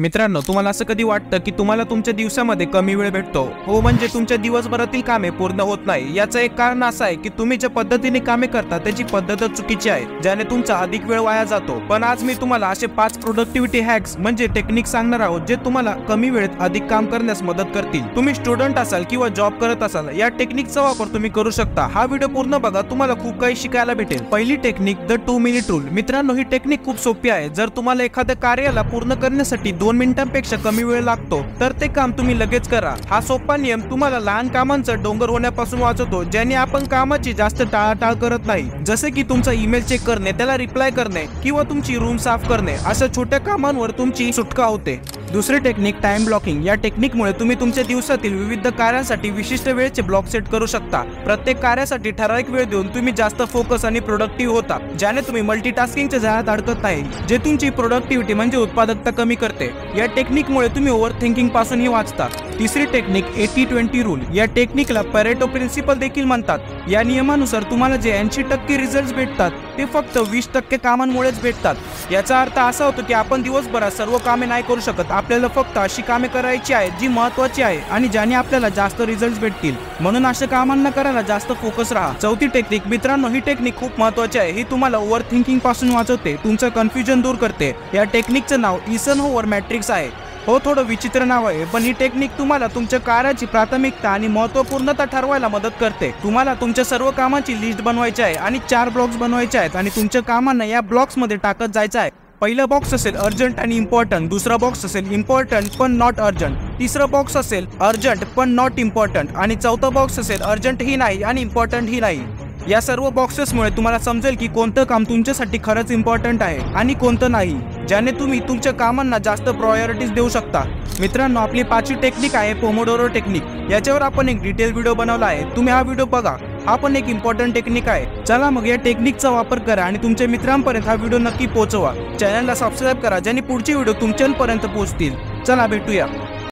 मित्रांनो, तुम्हाला असं कधी वाटतं की तुम्हाला तुमच्या दिवसामध्ये कमी वेळ भेटतो? हो, म्हणजे तुमच्या दिवसभरातील कामे पूर्ण होत नाही. याचं एक कारण असं आहे की तुम्ही ज्या पद्धतीने कामे करता त्याची पद्धतच चुकीची आहे, ज्याने तुमचा अधिक वेळ वाया जातो. पण आज मी तुम्हाला असे 5 प्रोडक्टिव्हिटी हॅक्स म्हणजे टेक्निक सांगणार आहोत जे तुम्हाला कमी वेळेत अधिक काम करण्यास मदत करतील. तुम्ही स्टुडंट असाल किंवा जॉब करत असाल, या टेक्निकचा वापर तुम्ही करू शकता. हा व्हिडिओ पूर्ण बघा, तुम्हाला खूप काही शिकायला भेटेल. पहिली टेक्निक, द 2 मिनिट रूल. मित्रांनो, ही टेक्निक खूप सोपी आहे. जर तुम्हाला एखाद्या कार्याला पूर्ण करण्यासाठी 2 मिनिटांपेक्षा कमी वेळ लागतो तर ते काम तुम्ही लगेच करा. हा सोपा नियम तुम्हाला लहान कामांचं डोंगर होण्यापासून वाचवतो, ज्याने आपण कामाची जास्त टाळाटाळ करत नाही. जसे की तुमचा ईमेल चेक करणे, त्याला रिप्लाय करणे किंवा तुमची रूम साफ करणे. अशा छोट्या कामांवर तुमची सुटका होते. दुसरी टेक्निक, टाइम ब्लॉकिंग. या टेक्निकमुळे तुम्ही तुमच्या दिवसातील विविध कार्यांसाठी विशिष्ट वेळेचे ब्लॉक सेट करू शकता. प्रत्येक कार्यासाठी ठराविक वेळ देऊन तुम्ही जास्त फोकस आणि प्रोडक्टिव्ह होता, ज्याने तुम्ही मल्टीटास्किंगच्या जाळ्यात अडकत नाही, जे तुमची प्रोडक्टिव्हिटी म्हणजे उत्पादकता कमी करते. या टेक्निकमुळे तुम्ही ओव्हर थिंकिंग पासूनही वाचता. तिसरी टेक्निक, 80-20 रूल. या टेक्निकला पॅरेटो प्रिन्सिपल देखील म्हणतात. या नियमानुसार तुम्हाला जे 80% रिझल्ट भेटतात ते फक्त 20% कामांमुळेच भेटतात. याचा अर्थ असा होतो की आपण दिवसभरात सर्व कामे नाही करू शकत. आपल्याला फक्त अशी कामे करायची आहेत जी महत्त्वाची आहे आणि ज्याने आपल्याला जास्त रिझल्ट भेटतील. म्हणून अशा कामांना करायला जास्त फोकस राहा. चौथी टेक्निक, मित्रांनो, ही टेक्निक खूप महत्त्वाची आहे. ही तुम्हाला ओव्हर थिंकिंग पासून वाचवते, तुमचं कन्फ्युजन दूर करते. या टेक्निकचं नाव इझनहोवर मॅट्रिक्स आहे. हो, थोडं विचित्र नाव आहे, पण ही टेक्निक तुम्हाला तुमच्या कार्याची प्राथमिकता आणि महत्त्वपूर्णता ठरवायला मदत करते. तुम्हाला तुमच्या सर्व कामांची लिस्ट बनवायची आहे आणि 4 ब्लॉक्स बनवायचे आहेत आणि तुमच्या कामांना या ब्लॉक्समध्ये टाकत जायचं आहे. पहिला बॉक्स असेल अर्जंट आणि इम्पॉर्टंट, दुसरा बॉक्स असेल इम्पॉर्टंट पण नॉट अर्जंट, तिसरा बॉक्स असेल अर्जंट पण नॉट इम्पॉर्टंट आणि चौथा बॉक्स असेल अर्जंटही नाही आणि इम्पॉर्टंटही नाही. या सर्व बॉक्सेसमुळे तुम्हाला समजेल की कोणतं काम तुमच्यासाठी खरंच इम्पॉर्टंट आहे आणि कोणतं नाही, ज्याने तुम्ही तुमच्या कामांना जास्त प्रायोरिटीज देऊ शकता. मित्रांनो, आपली 5वी टेक्निक आहे पोमोडोरो टेक्निक. याच्यावर आपण एक डिटेल व्हिडिओ बनवला आहे, तुम्ही हा व्हिडिओ बघा. हा पण एक इम्पॉर्टंट टेक्निक आहे. चला मग या टेक्निकचा वापर करा आणि तुमच्या मित्रांपर्यंत हा व्हिडिओ नक्की पोहोचवा. चॅनलला सबस्क्राईब करा, ज्याने पुढचे व्हिडिओ तुमच्यापर्यंत पोहोचतील. चला भेटूया.